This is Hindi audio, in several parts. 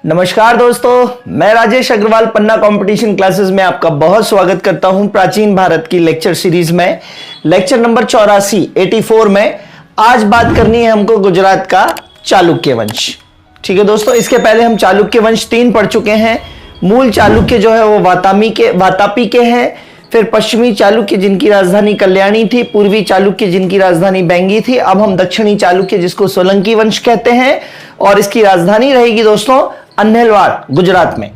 नमस्कार दोस्तों, मैं राजेश अग्रवाल पन्ना कंपटीशन क्लासेस में आपका बहुत स्वागत करता हूं। प्राचीन भारत की लेक्चर सीरीज में लेक्चर नंबर 84 में आज बात करनी है हमको गुजरात का चालुक्य वंश। ठीक है दोस्तों, इसके पहले हम चालुक्य वंश 3 पढ़ चुके हैं। मूल चालुक्य जो है वो वातापी के हैं, फिर पश्चिमी चालुक्य जिनकी राजधानी कल्याणी थी, पूर्वी चालुक्य जिनकी राजधानी बैंगी थी। अब हम दक्षिणी चालुक्य जिसको सोलंकी वंश कहते हैं और इसकी राजधानी रहेगी दोस्तों अन्हेलवाड़, गुजरात में।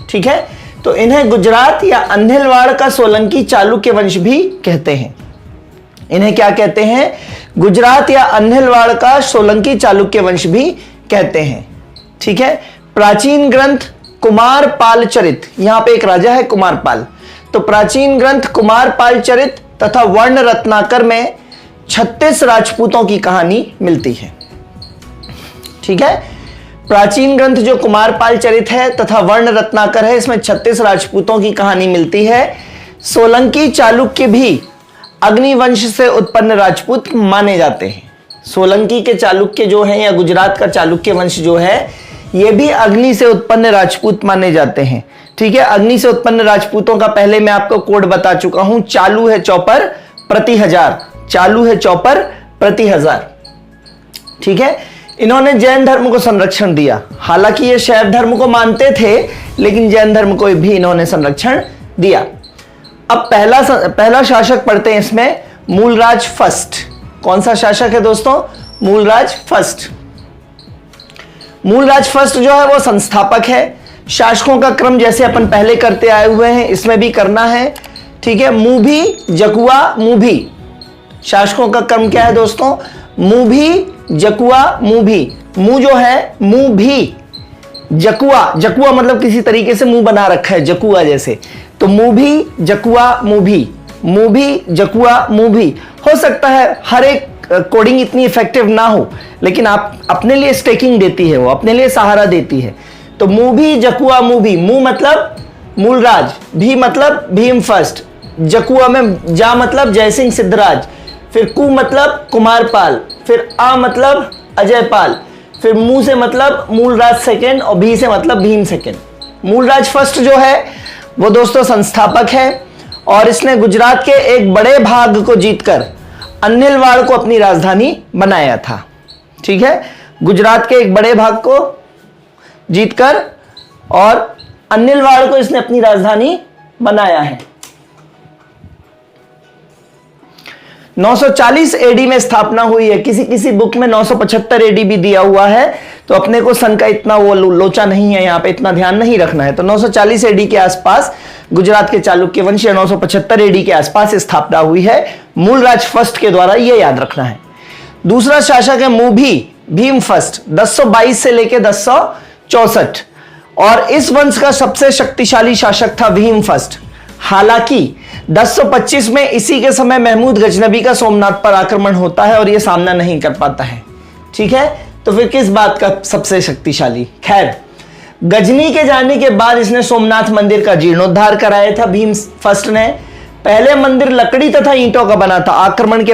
ठीक है, तो इन्हें गुजरात या अन्हेलवाड़ का सोलंकी चालुक्य वंश भी कहते हैं। इन्हें क्या कहते हैं? गुजरात या अन्हेलवाड़ का सोलंकी चालुक्य वंश भी कहते हैं। ठीक है, प्राचीन ग्रंथ कुमारपाल चरित, यहां पे एक राजा है कुमारपाल, तो प्राचीन ग्रंथ कुमारपाल चरित तथा वर्ण रत्नाकर में 36 राजपूतों की कहानी मिलती है। ठीक है, प्राचीन ग्रंथ जो कुमारपाल चरित है तथा वर्ण रत्नाकर है, इसमें 36 राजपूतों की कहानी मिलती है। सोलंकी चालुक्य भी अग्निवंश से उत्पन्न राजपूत माने जाते हैं। सोलंकी के चालुक्य जो है या गुजरात का चालुक्य वंश जो है, यह भी अग्नि से उत्पन्न राजपूत माने जाते हैं। ठीक है, अग्नि से उत्पन्न राजपूतों का पहले मैं आपको कोड बता चुका हूं। चालू है चौपर प्रति हजार, चालू है चौपर प्रति हजार। ठीक है, इन्होंने जैन धर्म को संरक्षण दिया। हालांकि ये शैव धर्म को मानते थे, लेकिन जैन धर्म को भी इन्होंने संरक्षण दिया। अब पहला शासक पढ़ते हैं इसमें, मूलराज फर्स्ट। कौन सा शासक है दोस्तों? मूलराज फर्स्ट। मूलराज फर्स्ट जो है वो संस्थापक है। शासकों का क्रम जैसे अपन पहले करते आए हुए हैं, इसमें भी करना है। ठीक है, मुभी जकुआ मुभी, शासकों का क्रम क्या है दोस्तों? मुभी जकुआ मुभी। मुंह जो है मुंह भी, जकुआ, जकुआ मतलब किसी तरीके से मुंह बना रखा है जकुआ जैसे, तो मुभी जकुआ मुभी, मुभी जकुआ मुभी। हो सकता है हर एक कोडिंग इतनी इफेक्टिव ना हो, लेकिन आप अपने लिए स्टेकिंग देती है, वो अपने लिए सहारा देती है। तो मुभी जकुआ मुभी, मुंह मतलब मूलराज, भी मतलब भीम फर्स्ट, जकुआ में जा मतलब जयसिंह सिद्धराज, फिर कु मतलब कुमारपाल, फिर आ मतलब अजयपाल, फिर मुंह से मतलब मूलराज सेकेंड और भी से मतलब भीम सेकेंड। मूलराज फर्स्ट जो है वो दोस्तों संस्थापक है और इसने गुजरात के एक बड़े भाग को जीतकर अन्हेलवाड़ को अपनी राजधानी बनाया था। ठीक है, गुजरात के एक बड़े भाग को जीतकर और अन्हेलवाड़ को इसने अपनी राजधानी बनाया है। 940 एडी में स्थापना हुई है। किसी बुक में 975 एडी भी दिया हुआ है, तो अपने को सन का इतना वो लोचा नहीं है, यहां पे इतना ध्यान नहीं रखना है। तो 940 एडी के आसपास गुजरात के चालुक्य वंश या 975 एडी के आसपास स्थापना हुई है मूलराज फर्स्ट के द्वारा, यह याद रखना है। दूसरा शासक है मुभी भीम फर्स्ट, 1022 से लेकर 1064, और इस वंश का सबसे शक्तिशाली शासक था भीम फर्स्ट। हालांकि 1025 में इसी के समय महमूद गजनबी का सोमनाथ पर आक्रमण होता है और यह सामना नहीं कर पाता है। ठीक है, तो फिर किस बात का सबसे शक्तिशाली? खैर, गजनी के जाने के बाद इसने सोमनाथ मंदिर का जीर्णोद्धार कराया था भीम फर्स्ट ने। पहले मंदिर लकड़ी तथा ईंटों का बना था। आक्रमण के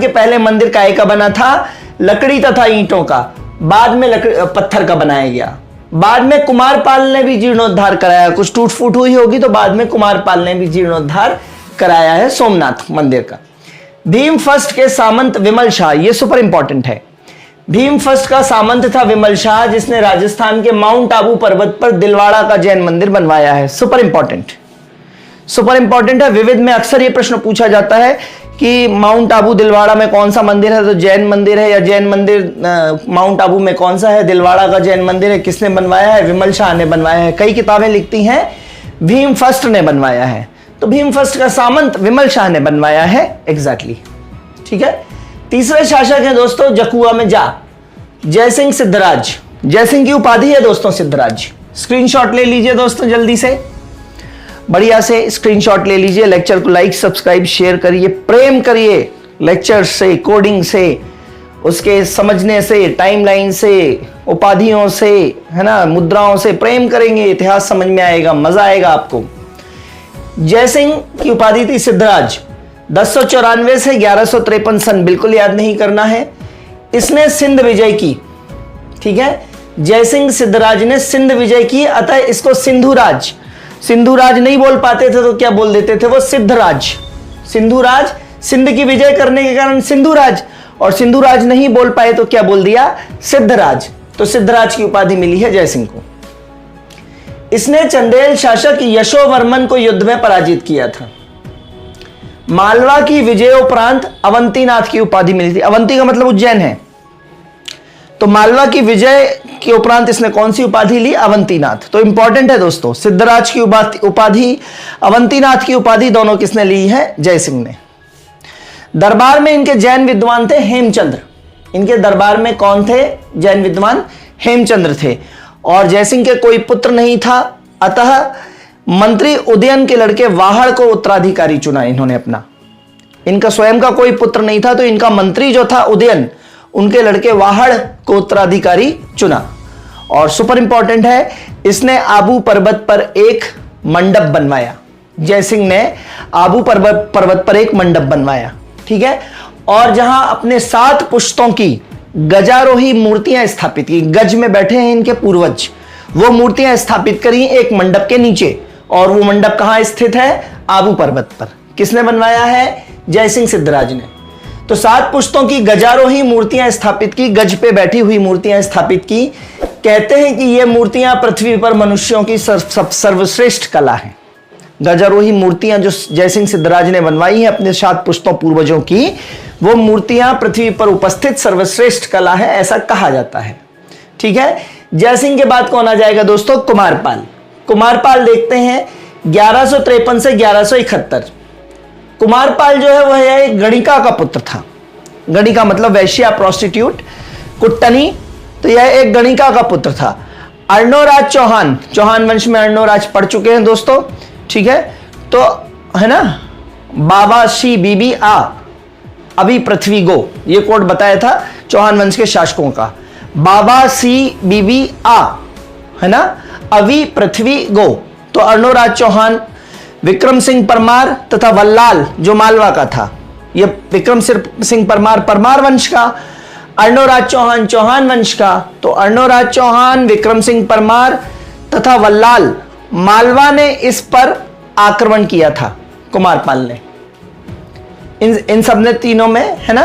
पहले मंदिर काय का बना था? लकड़ी तथा ईंटों का। बाद में पत्थर का बनाया गया। बाद में कुमारपाल ने भी जीर्णोद्धार कराया, कुछ टूट फूट हुई होगी तो बाद में कुमारपाल ने भी जीर्णोद्धार कराया है सोमनाथ मंदिर का। भीम फर्स्ट के सामंत विमल शाह, ये सुपर इंपॉर्टेंट है। भीम फर्स्ट का सामंत था विमल शाह, जिसने राजस्थान के माउंट आबू पर्वत पर दिलवाड़ा का जैन मंदिर बनवाया है। सुपर इंपॉर्टेंट है। विविध में अक्सर यह प्रश्न पूछा जाता है कि माउंट आबू दिलवाड़ा में कौन सा मंदिर है, तो जैन मंदिर है, या जैन मंदिर माउंट आबू में कौन सा है? दिलवाड़ा का जैन मंदिर है। किसने बनवाया है? विमल शाह ने बनवाया है। कई किताबें लिखती हैं भीम फर्स्ट ने बनवाया है, तो भीम फर्स्ट का सामंत विमल शाह ने बनवाया है एग्जैक्टली। ठीक है, तीसरे शासक है दोस्तों जकुआ में जा, जयसिंह सिद्धराज। जयसिंह की उपाधि है दोस्तों सिद्धराज। स्क्रीनशॉट ले लीजिए दोस्तों, जल्दी से बढ़िया से स्क्रीनशॉट ले लीजिए। लेक्चर को लाइक सब्सक्राइब शेयर करिए, प्रेम करिए लेक्चर से, कोडिंग से, उसके समझने से, टाइमलाइन से, उपाधियों से, है ना, मुद्राओं से प्रेम करेंगे, इतिहास समझ में आएगा, मजा आएगा आपको। जयसिंह की उपाधि थी सिद्धराज। 1094 से 1153 सन, बिल्कुल याद नहीं करना है। इसने सिंध विजय की। ठीक है, जयसिंह सिद्धराज ने सिंध विजय की, अतः इसको सिंधुराज, सिंधुराज नहीं बोल पाते थे तो क्या बोल देते थे वो, सिद्धराज। सिंधुराज, सिंध की विजय करने के कारण सिंधुराज, और सिंधुराज नहीं बोल पाए तो क्या बोल दिया, सिद्धराज। तो सिद्धराज की उपाधि मिली है जयसिंह को। इसने चंदेल शासक यशोवर्मन को युद्ध में पराजित किया था। मालवा की विजय उपरांत अवंतीनाथ की उपाधि मिली थी। अवंती का मतलब उज्जैन है, तो मालवा की विजय के उपरांत इसने कौन सी उपाधि ली, अवंतीनाथ। तो इंपॉर्टेंट है दोस्तों, सिद्धराज की उपाधि, अवंतीनाथ की उपाधि दोनों किसने ली है, जयसिंह ने। दरबार में इनके जैन विद्वान थे हेमचंद्र। इनके दरबार में कौन थे, जैन विद्वान हेमचंद्र थे। और जयसिंह के कोई पुत्र नहीं था, अतः मंत्री उदयन के लड़के वाहड़ को उत्तराधिकारी चुना इन्होंने अपना। इनका स्वयं का कोई पुत्र नहीं था, तो इनका मंत्री जो था उदयन, उनके लड़के वाहड़ को उत्तराधिकारी चुना। और सुपर इंपॉर्टेंट है, इसने आबू पर्वत पर एक मंडप बनवाया। जयसिंह ने आबू पर्वत पर एक मंडप बनवाया, ठीक है। और जहां अपने 7 पुश्तों की गजारोही मूर्तियां स्थापित की, गज में बैठे हैं इनके पूर्वज, वो मूर्तियां स्थापित करी एक मंडप के नीचे। और वो मंडप कहां स्थित है, आबू पर्वत पर। किसने बनवाया है, जयसिंह सिद्धराज ने। तो 7 पुश्तों की गजारोही मूर्तियां स्थापित की, गज पे बैठी हुई मूर्तियां स्थापित की। कहते हैं कि ये मूर्तियां पृथ्वी पर मनुष्यों की सर्वश्रेष्ठ कला है। गजारोही मूर्तियां जो जयसिंह सिद्धराज ने बनवाई है अपने 7 पुश्तों पूर्वजों की, वो मूर्तियां पृथ्वी पर उपस्थित सर्वश्रेष्ठ कला है, ऐसा कहा जाता है, ठीक है। जयसिंह के बाद कौन आ जाएगा दोस्तों, कुमारपाल। कुमारपाल देखते हैं 1153 से 1171। कुमारपाल जो है वह एक गणिका का पुत्र था। गणिका मतलब वैश्या, प्रोस्टिट्यूट, कुट्टनी। तो यह एक गणिका का पुत्र था। अर्णोराज चौहान, चौहान वंश में अर्णोराज पढ़ चुके हैं दोस्तों, ठीक है। तो है ना, बाबा शी बीबी आ अभी पृथ्वी गो, ये कोड बताया था चौहान वंश के शासकों का। बाबा सी बीबी आ, है ना, अभी पृथ्वी गो। तो अर्णोराज चौहान, विक्रम सिंह परमार तथा वल्लाल जो मालवा का था, ये विक्रम सिंह परमार परमार वंश का, अर्णोराज चौहान चौहान वंश का। तो अर्णोराज चौहान, विक्रम सिंह परमार तथा वल्लाल, मालवा ने इस पर आक्रमण किया था, कुमारपाल ने। इन सब ने तीनों में, है ना,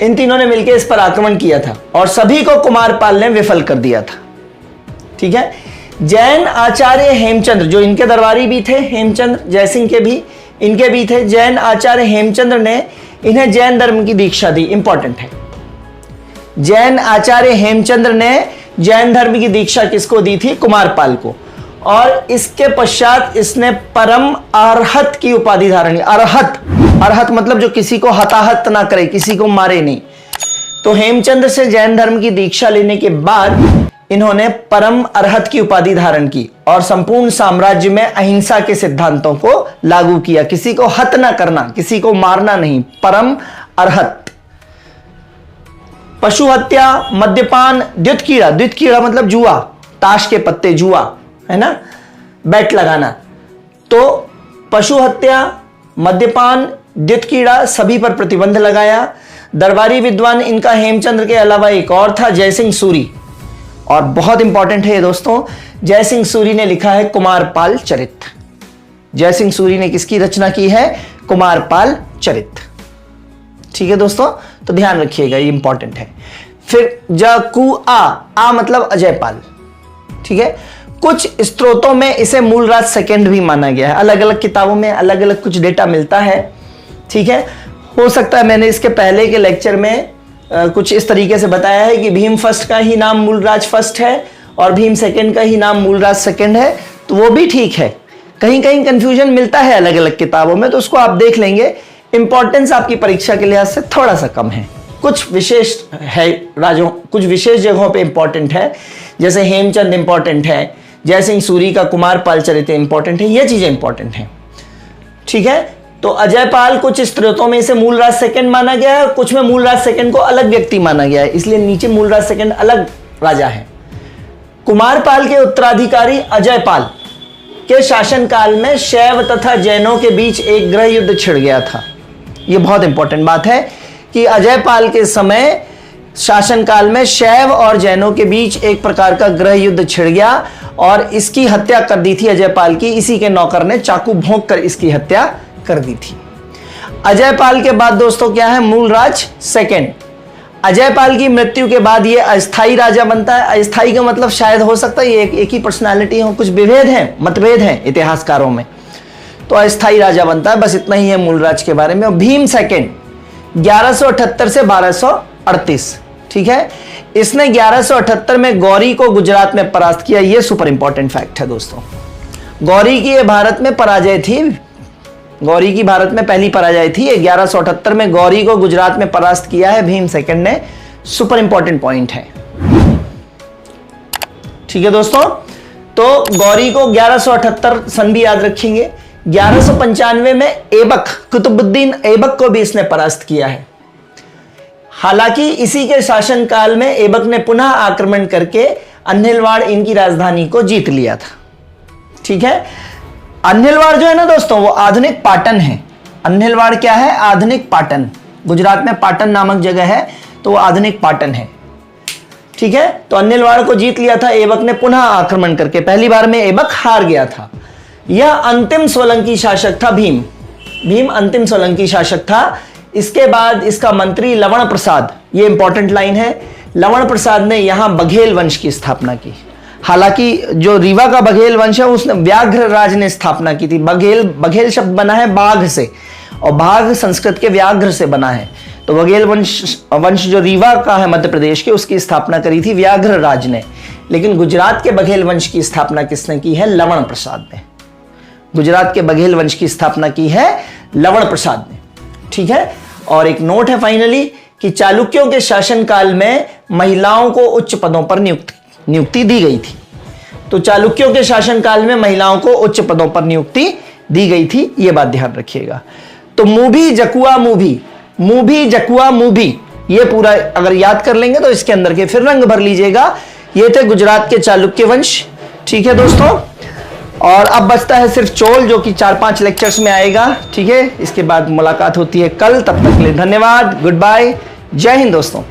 इन तीनों ने मिलकर इस पर आक्रमण किया था और सभी को कुमारपाल ने विफल कर दिया था, ठीक है। जैन आचार्य हेमचंद्र, जो इनके दरबारी भी थे, हेमचंद्र जयसिंह के भी, इनके भी थे। जैन आचार्य हेमचंद्र ने इन्हें जैन धर्म की दीक्षा दी। इंपॉर्टेंट है, जैन आचार्य हेमचंद्र ने जैन धर्म की दीक्षा किसको दी थी, कुमारपाल को। और इसके पश्चात इसने परम अरहत की उपाधि धारण की। अरहत, अरहत मतलब जो किसी को हताहत ना करे, किसी को मारे नहीं। तो हेमचंद्र से जैन धर्म की दीक्षा लेने के बाद इन्होंने परम अरहत की उपाधि धारण की और संपूर्ण साम्राज्य में अहिंसा के सिद्धांतों को लागू किया। किसी को हत ना करना, किसी को मारना नहीं, परम अरहत। पशु हत्या, मद्यपान, द्युतकीड़ा, द्युतकीड़ा मतलब जुआ, ताश के पत्ते, जुआ, है ना, बैट लगाना। तो पशु हत्या, मद्यपान, द्युतकीड़ा, सभी पर प्रतिबंध लगाया। दरबारी विद्वान इनका हेमचंद्र के अलावा एक और था, जयसिंह सूरी। और बहुत इंपॉर्टेंट है ये दोस्तों, जयसिंह सूरी ने लिखा है कुमारपाल चरित। जयसिंह सूरी ने किसकी रचना की है, कुमारपाल चरित, ठीक है दोस्तों। तो ध्यान रखिएगा, ये इंपॉर्टेंट है। फिर जकु आ मतलब अजयपाल, ठीक है। कुछ स्त्रोतों में इसे मूलराज सेकंड भी माना गया है। अलग अलग किताबों में अलग अलग कुछ डेटा मिलता है, ठीक है। हो सकता है मैंने इसके पहले के लेक्चर में कुछ इस तरीके से बताया है कि भीम फर्स्ट का ही नाम मूलराज फर्स्ट है और भीम सेकंड का ही नाम मूलराज सेकंड है, तो वो भी ठीक है। कहीं कहीं कंफ्यूजन मिलता है अलग अलग किताबों में, तो उसको आप देख लेंगे। इंपॉर्टेंस आपकी परीक्षा के लिहाज से थोड़ा सा कम है। कुछ विशेष है राजों, कुछ विशेष जगहों पे इंपॉर्टेंट है, जैसे हेमचंद इंपॉर्टेंट है, जयसिंह सूरी का कुमारपाल चरित्र इंपॉर्टेंट है, ये चीजें इंपॉर्टेंट है, ठीक है। तो अजयपाल कुछ स्त्रोतों में इसे मूलराज सेकंड माना गया है, कुछ में मूलराज सेकंड को अलग व्यक्ति माना गया है, इसलिए नीचे मूलराज सेकंड अलग राजा है। कुमारपाल के उत्तराधिकारी अजयपाल के शासनकाल में शैव तथा जैनों के बीच एक गृह युद्ध छिड़ गया था। यह बहुत इंपॉर्टेंट बात है कि अजयपाल के समय शासनकाल में शैव और जैनों के बीच एक प्रकार का गृह युद्ध छिड़ गया और इसकी हत्या कर दी थी अजयपाल की। इसी के नौकर ने चाकू भोंक कर इसकी हत्या कर दी थी। अजयपाल के बाद दोस्तों क्या है, मूलराज सेकंड। अजयपाल की मृत्यु के बाद ये अस्थाई राजा बनता है। अस्थाई का मतलब शायद हो सकता है ये एक ही पर्सनालिटी हो, कुछ विभेद हैं, मतभेद हैं इतिहासकारों में, तो अस्थाई राजा बनता है। बस इतना ही है मूलराज के बारे में। भीम सेकंड 1178 से 1238, ठीक है। इसने 1178 में गौरी को गुजरात में परास्त किया। यह सुपर इंपॉर्टेंट फैक्ट है दोस्तों। गौरी की भारत में पराजय थी, गौरी की भारत में पहली पराजय थी। 1178 में गौरी को गुजरात में परास्त किया है भीम सेकंड ने। सुपर इंपॉर्टेंट पॉइंट है, ठीक है दोस्तों। तो गौरी को 1178 सन भी याद रखेंगे। 1195 में ऐबक, कुतुबुद्दीन ऐबक को भी इसने परास्त किया है। हालांकि इसी के शासनकाल में ऐबक ने पुनः आक्रमण करके अन्हिलवाड़ इनकी राजधानी को जीत लिया था, ठीक है। अन्हिलवाड़ जो है ना दोस्तों, वो आधुनिक पाटन है। अन्हिलवाड़ क्या है, आधुनिक पाटन। गुजरात में पाटन नामक जगह है, तो वो आधुनिक पाटन है, ठीक है। तो अन्हिलवाड़ को जीत लिया था ऐबक ने पुनः आक्रमण करके। पहली बार में ऐबक हार गया था। यह अंतिम सोलंकी शासक था भीम। भीम अंतिम सोलंकी शासक था। इसके बाद इसका मंत्री लवण प्रसाद, ये इंपॉर्टेंट लाइन है, लवण प्रसाद ने यहां बघेल वंश की स्थापना की। हालांकि जो रीवा का बघेल वंश है उसने व्याघ्र राज ने स्थापना की थी। बघेल शब्द बना है बाघ से, और बाघ संस्कृत के व्याघ्र से बना है। तो बघेल वंश जो रीवा का है मध्य प्रदेश के, उसकी स्थापना करी थी व्याघ्र राज ने। लेकिन गुजरात के बघेल वंश की स्थापना किसने की है, लवण प्रसाद ने। गुजरात के बघेल वंश की स्थापना की है लवण प्रसाद ने, ठीक है। और एक नोट है फाइनली कि चालुक्यों के शासनकाल में महिलाओं को उच्च पदों पर नियुक्ति दी गई थी। तो चालुक्यों के शासनकाल में महिलाओं को उच्च पदों पर नियुक्ति दी गई थी, यह बात ध्यान रखिएगा। तो मूभी जकुआ मूभी, मूभी जकुआ मूभी, ये पूरा अगर याद कर लेंगे तो इसके अंदर के फिर रंग भर लीजिएगा। ये थे गुजरात के चालुक्य वंश, ठीक है दोस्तों। और अब बचता है सिर्फ चोल, जो कि 4-5 लेक्चर्स में आएगा, ठीक है। इसके बाद मुलाकात होती है कल। तब तक के लिए धन्यवाद, गुड बाय, जय हिंद दोस्तों।